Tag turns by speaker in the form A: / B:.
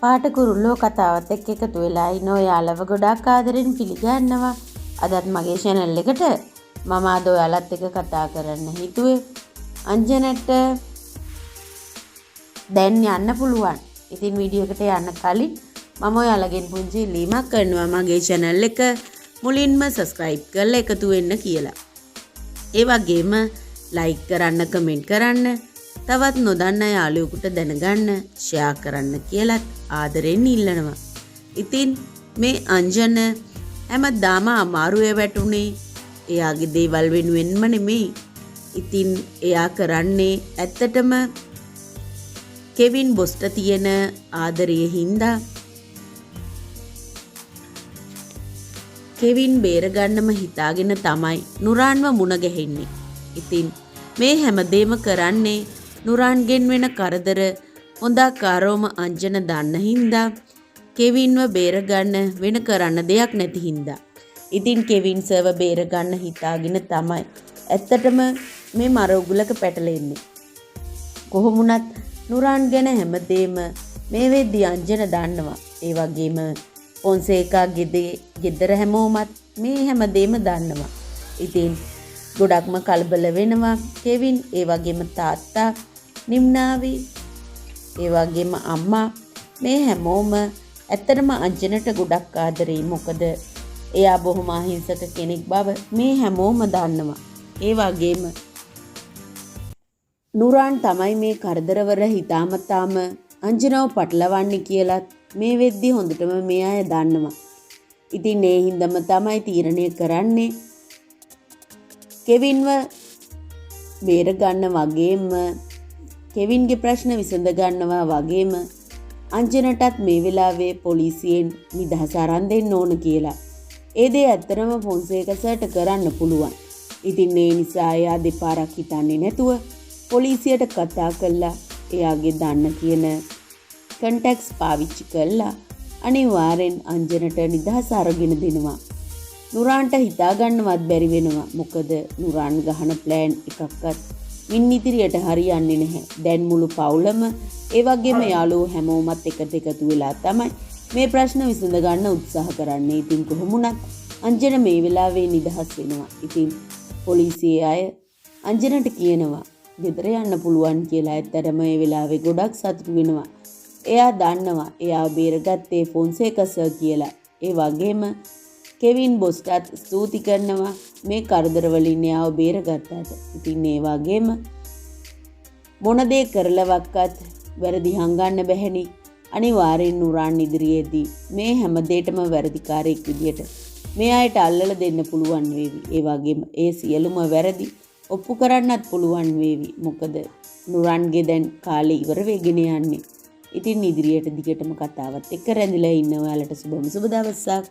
A: පාට කුරුල්ලෝ කතාවත් එක්ක එකතු වෙලා ඉන්න ඔයාලව ගොඩාක් ආදරෙන් පිළිගන්නවා. අදත් මගේ channel එකට මම අද ඔයාලත් එක්ක කතා කරන්න හිතුවේ. අංජනට දැන් යන්න පුළුවන්. ඉතින් වීඩියෝ එකට යන්න කලින් මම ඔයාලගෙන් පුංචි ඉල්ලීමක් කරනවා මගේ channel එක මුලින්ම subscribe කරලා එකතු වෙන්න කියලා. ඒ වගේම like කරන්න, comment කරන්න, තවත් නොදන්න යාළුවෙකුට දැනගන්න share කරන්න කියලා ආදරෙන් ඉල්ලනවා. ඉතින් මේ අංජන හැමදාම අමාරුවේ වැටුනේ එයාගේ දේවල් වෙනුවෙන්ම නෙමෙයි. ඉතින් එයා කරන්නේ ඇත්තටම කෙවින් බොස්ට තියෙන ආදරයේ හින්දා කෙවින් බේරගන්නම හිතාගෙන තමයි නුරාන්ව මුණ ගැහෙන්නේ. ඉතින් මේ හැමදේම කරන්නේ නුරාන්ගෙන් වෙන කරදර හොඳාකාරවම අංජන දන්න හින්දා කෙවින්ව බේරගන්න වෙන කරන්න දෙයක් නැති හින්දා. ඉතින් කෙවින් සර්ව බේරගන්න හිතාගෙන තමයි ඇත්තටම මේ මර උගුලක පැටලෙන්නේ. කොහොමුණත් නුරාන් ගැන හැමදේම මේ වෙද්දි අංජන දන්නවා. ඒ වගේම පොන්සේකා ගෙදර හැමෝමත් මේ හැමදේම දන්නවා. ඉතින් ගොඩක්ම කලබල වෙනවා කෙවින්, ඒ වගේම තාත්තා, නිම්නාවි, ඒ වගේම අම්මා මේ හැමෝම ඇත්තටම අංජනට ගොඩක් ආදරෙයි. මොකද එයා බොහොම අහිංසක කෙනෙක් බව මේ හැමෝම දන්නවා. ඒ වගේම නුරාන් තමයි මේ කරදරවල හිතාමතාම අංජනව පටලවන්නේ කියලත් මේ වෙද්දි හොඳටම මේ අය දන්නවා. ඉතින් ඒ හින්දම තමයි තීරණය කරන්නේ කෙවින්ව බේර ගන්න වගේම කෙවින්ගේ ප්‍රශ්න විසඳ ගන්නවා වගේම අංජනටත් මේ වෙලාවේ පොලිසියෙන් නිදහස අරන් දෙන්න ඕන කියලා. ඒ දේ ඇත්තටම ෆොන්සේක සර්ට කරන්න පුළුවන්. ඉතින් ඒ නිසා එයා දෙපාරක් හිතන්නේ නැතුව පොලිසියට කතා කළා. එයාගේ දන්න කියන කන්ටැක්ට්ස් පාවිච්චි කළා අනිවාර්යෙන් අංජනට නිදහස අරගෙන දෙනවා. නුරාන්ට හිතාගන්නවත් බැරි වෙනවා. මොකද නුරාන් ගහන ප්ලෑන් එකක්වත් මින් ඉදිරියට හරියන්නේ නැහැ. දැන් මුළු පවුලම ඒ වගේම යාළුවෝ හැමෝමත් එකට එකතු වෙලා තමයි මේ ප්‍රශ්න විසඳ ගන්න උත්සාහ කරන්නේ. ඉතින් කොහොමුණත් අංජන මේ වෙලාවේ නිදහස් වෙනවා. ඉතින් පොලිසියේ අය අංජනට කියනවා ගෙදර යන්න පුළුවන් කියලා. ඇත්තටම මේ වෙලාවේ ගොඩක් සතුටු වෙනවා. එයා දන්නවා එයා බේරගත්තේ ෆොන්සේකා සර් කියලා. ඒ වගේම කෙවින් බොස්ටත් ස්තුති කරනවා මේ කරදර වලින් එයාව බේරගත්තාට. ඉතින් ඒ වගේම මොන දේ කරලවක්වත් වැරදි හංගන්න බැහැනි. අනිවාර්යෙන් නුරාන් ඉදිරියේදී මේ හැම දෙයකම වැරදිකාරයෙක් විදියට මේ අයට අල්ලලා දෙන්න පුළුවන් වේවි. ඒ වගේම ඒ සියලුම වැරදි ඔප්පු කරන්නත් පුළුවන් වේවි. මොකද නුරාන්ගේ දැන් කාලේ ඉවර වෙගෙන යන්නේ. ඉතින් ඉදිරියට දිගටම කතාවත් එක්ක රැඳිලා ඉන්න ඔයාලට සුබ දවසක්.